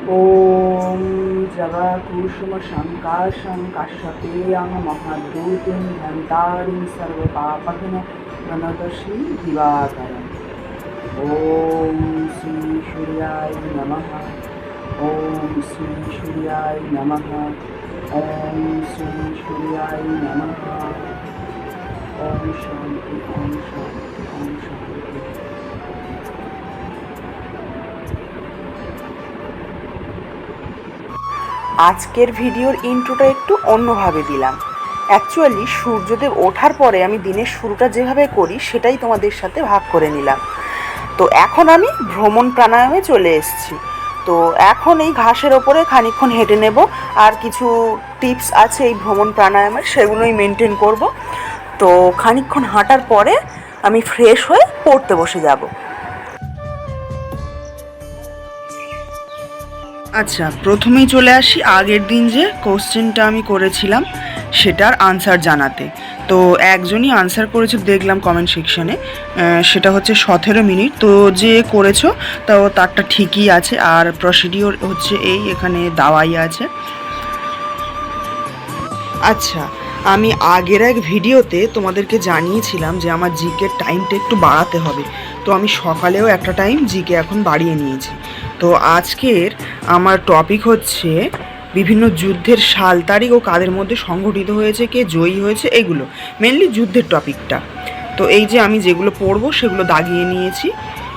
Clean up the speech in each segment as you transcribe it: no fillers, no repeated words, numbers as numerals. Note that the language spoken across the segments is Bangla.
ॐ जगत्कुसुमशङ्काशं काश्यपेयं महाद्यूतिं धन्तारिं सर्वपापघ्नोदशी दिवाकरम्। ॐ श्री सूर्याय नमः। ॐ श्री सूर्याय नमः। ॐ श्री सूर्याय नमः। ॐ शान्ति ॐ शान्ति ॐ शान्ति। আজকের ভিডিওর ইন্ট্রোটা একটু অন্যভাবে দিলাম। অ্যাকচুয়ালি সূর্যদেব ওঠার পরে আমি দিনের শুরুটা যেভাবে করি সেটাই তোমাদের সাথে ভাগ করে নিলাম। তো এখন আমি ভ্রমণ প্রাণায়ামে চলে এসেছি। তো এখন এই ঘাসের ওপরে খানিকক্ষণ হেঁটে নেব, আর কিছু টিপস আছে এই ভ্রমণ প্রাণায়ামের, সেগুলোই মেনটেন করব। তো খানিকক্ষণ হাঁটার পরে আমি ফ্রেশ হয়ে পড়তে বসে যাব। আচ্ছা, প্রথমেই চলে আসি আগের দিন যে কোশ্চেনটা আমি করেছিলাম সেটার আনসার জানাতে। তো একজনই আনসার করেছে দেখলাম কমেন্ট সেকশানে, সেটা হচ্ছে 17 মিনিট। তো যে করেছো তো তারটা ঠিকই আছে, আর প্রসিডিওর হচ্ছে এই এখানে দাওয়াই আছে। আচ্ছা, আমি আগের এক ভিডিওতে তোমাদেরকে জানিয়েছিলাম যে আমার জিকের টাইমটা একটু বাড়াতে হবে। তো আমি সকালেও একটা টাইম জিকে এখন বাড়িয়ে নিয়েছি। তো আজকের আমার টপিক হচ্ছে বিভিন্ন যুদ্ধের সাল তারিখ ও কাদের মধ্যে সংঘটিত হয়েছে, কে জয়ী হয়েছে, এগুলো মেনলি যুদ্ধের টপিকটা। তো এই যে আমি যেগুলো পড়বো সেগুলো দাগিয়ে নিয়েছি।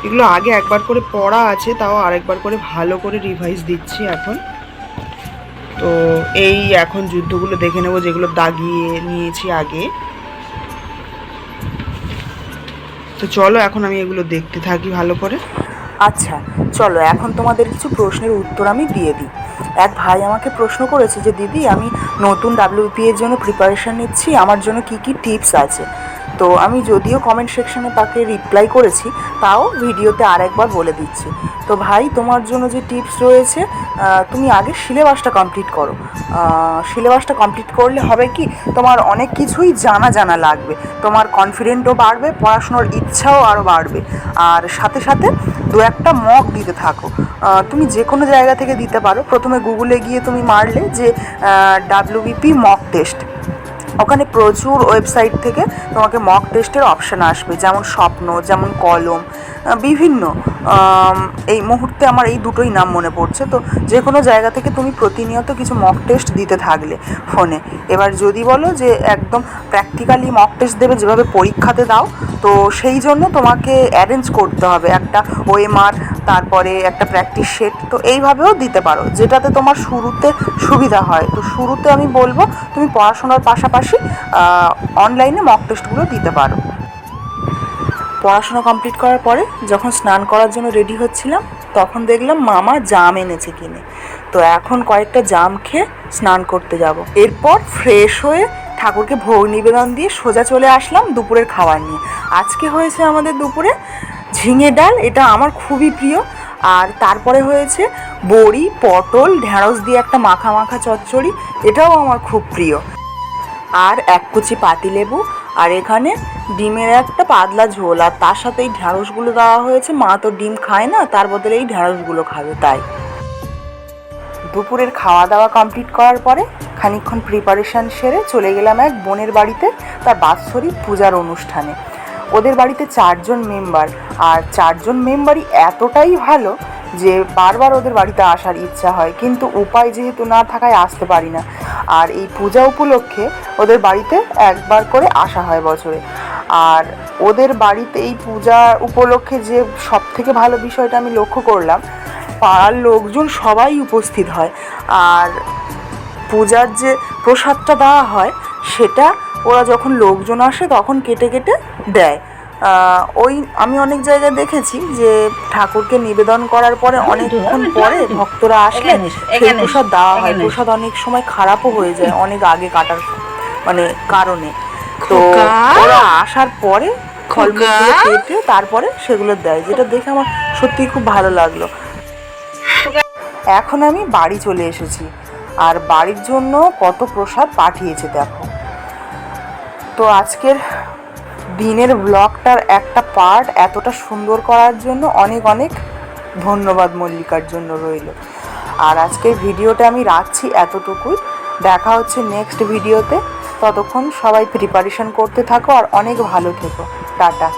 এগুলো আগে একবার করে পড়া আছে, তাও আরেকবার করে ভালো করে রিভাইজ দিচ্ছি এখন। তো এই এখন যুদ্ধগুলো দেখে নেব যেগুলো দাগিয়ে নিয়েছি আগে। তো চলো এখন আমি এগুলো দেখতে থাকি ভালো করে। আচ্ছা চলো, এখন তোমাদের কিছু প্রশ্নের উত্তর আমি দিয়ে দিই। এক ভাই আমাকে প্রশ্ন করেছে যে দিদি, আমি নতুন WBP এর জন্য প্রিপারেশান নিচ্ছি, আমার জন্য কি কি টিপস আছে। তো আমি যদিও কমেন্ট সেকশানে তাকে রিপ্লাই করেছি, তাও ভিডিওতে আরেকবার বলে দিচ্ছি। তো ভাই, তোমার জন্য যে টিপস রয়েছে, তুমি আগে সিলেবাসটা কমপ্লিট করো। সিলেবাসটা কমপ্লিট করলে হবে কি, তোমার অনেক কিছুই জানা লাগবে, তোমার কনফিডেন্টও বাড়বে, পড়াশোনার ইচ্ছাও আরও বাড়বে। আর সাথে সাথে দু একটা মক দিতে থাকো। তুমি যে কোনো জায়গা থেকে দিতে পারো। প্রথমে গুগলে গিয়ে তুমি মারলে যে WBP মক টেস্ট, ওখানে প্রচুর ওয়েবসাইট থেকে তোমাকে মক টেস্টের অপশান আসবে, যেমন স্বপ্ন, যেমন কলম, বিভিন্ন। এই মুহূর্তে আমার এই দুটোই নাম মনে পড়ছে। তো যে কোনো জায়গা থেকে তুমি প্রতিনিয়ত কিছু মক টেস্ট দিতে থাকলে ফোনে। এবার যদি বলো যে একদম প্র্যাকটিক্যালি মক টেস্ট দেবে যেভাবে পরীক্ষাতে দাও, তো সেই জন্য তোমাকে অ্যারেঞ্জ করতে হবে একটা OMR, তারপরে একটা প্র্যাকটিস সেট। তো এইভাবেও দিতে পারো, যেটাতে তোমার শুরুতে সুবিধা হয়। তো শুরুতে আমি বলবো তুমি পড়াশোনার পাশাপাশি অনলাইনে মক টেস্টগুলো দিতে পারো। পড়াশোনা কমপ্লিট করার পরে যখন স্নান করার জন্য রেডি হচ্ছিলাম, তখন দেখলাম মামা জাম এনেছে কিনে। তো এখন কয়েকটা জাম খেয়ে স্নান করতে যাব। এরপর ফ্রেশ হয়ে ঠাকুরকে ভোগ নিবেদন দিয়ে সোজা চলে আসলাম দুপুরের খাবার নিয়ে। আজকে হয়েছে আমাদের দুপুরে ঝিঙে ডাল, এটা আমার খুবই প্রিয়। আর তারপরে হয়েছে বড়ি, পটল, ঢ্যাঁড়স দিয়ে একটা মাখা মাখা চচ্চড়ি, এটাও আমার খুব প্রিয়। আর এক কুচি পাতিলেবু, আর এখানে ডিমের একটা পাতলা ঝোল, আর তার সাথে এই ঢ্যাঁড়সগুলো দেওয়া হয়েছে। মা তো ডিম খায় না, তার বদলে এই ঢ্যাঁড়সগুলো খাবে, তাই। দুপুরের খাওয়া দাওয়া কমপ্লিট করার পরে খানিকক্ষণ প্রিপারেশান সেরে চলে গেলাম এক বোনের বাড়িতে, তার বাৎসরিক পূজার অনুষ্ঠানে। ওদের বাড়িতে 4 জন মেম্বার, আর 4 জন মেম্বারই এতটাই ভালো যে বারবার ওদের বাড়িতে আসার ইচ্ছা হয়, কিন্তু উপায় যেহেতু না থাকায় আসতে পারি না। আর এই পূজা উপলক্ষে ওদের বাড়িতে একবার করে আসা হয় বছরে। আর ওদের বাড়িতে এই পূজা উপলক্ষে যে সবথেকে ভালো বিষয়টা আমি লক্ষ্য করলাম, পাড়ার লোকজন সবাই উপস্থিত হয়। আর পূজার যে প্রসাদটা দেওয়া হয় সেটা ওরা যখন লোকজন আসে তখন কেটে কেটে দেয়। ওই আমি অনেক জায়গায় দেখেছি যে ঠাকুরকে নিবেদন করার পরে অনেকক্ষণ পরে ভক্তরা আসলে সেই প্রসাদ দেওয়া হয়। প্রসাদ অনেক সময় খারাপও হয়ে যায় অনেক আগে কাটার কারণে। তো ওরা আসার পরে ফলমূলগুলো কেটে তারপরে সেগুলো দেয়, যেটা দেখে আমার সত্যিই খুব ভালো লাগলো। এখন আমি বাড়ি চলে এসেছি, আর বাড়ির জন্য কত প্রসাদ পাঠিয়েছে দেখো। তো আজকের দিনের ব্লগটার একটা পার্ট এতটা সুন্দর করার জন্য অনেক অনেক ধন্যবাদ মল্লিকার জন্য রইল। আর আজকের ভিডিওটা আমি রাখছি এতটুকুই। দেখা হচ্ছে নেক্সট ভিডিওতে। ততক্ষণ সবাই প্রিপারেশন করতে থাকো আর অনেক ভালো থেকো। টাটা।